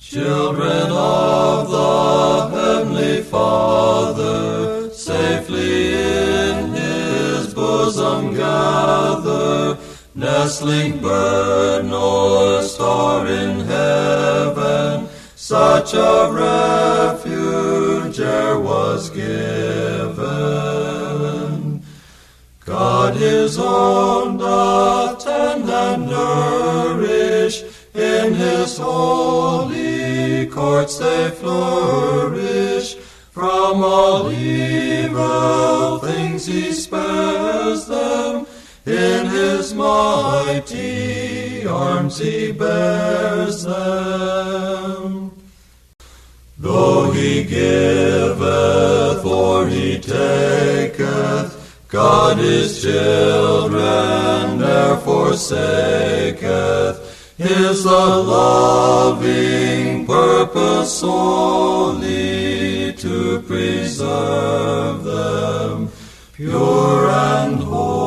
Children of the Heavenly Father, safely in His bosom gather, nestling bird nor star in heaven, such a refuge e'er was given. God His own doth tend and nourish, in His holy courts they flourish. From all evil things He spares them, in His mighty arms He bears them. Though He giveth or He taketh, God His children ne'er forsaketh. Is the loving purpose solely to preserve them pure and holy.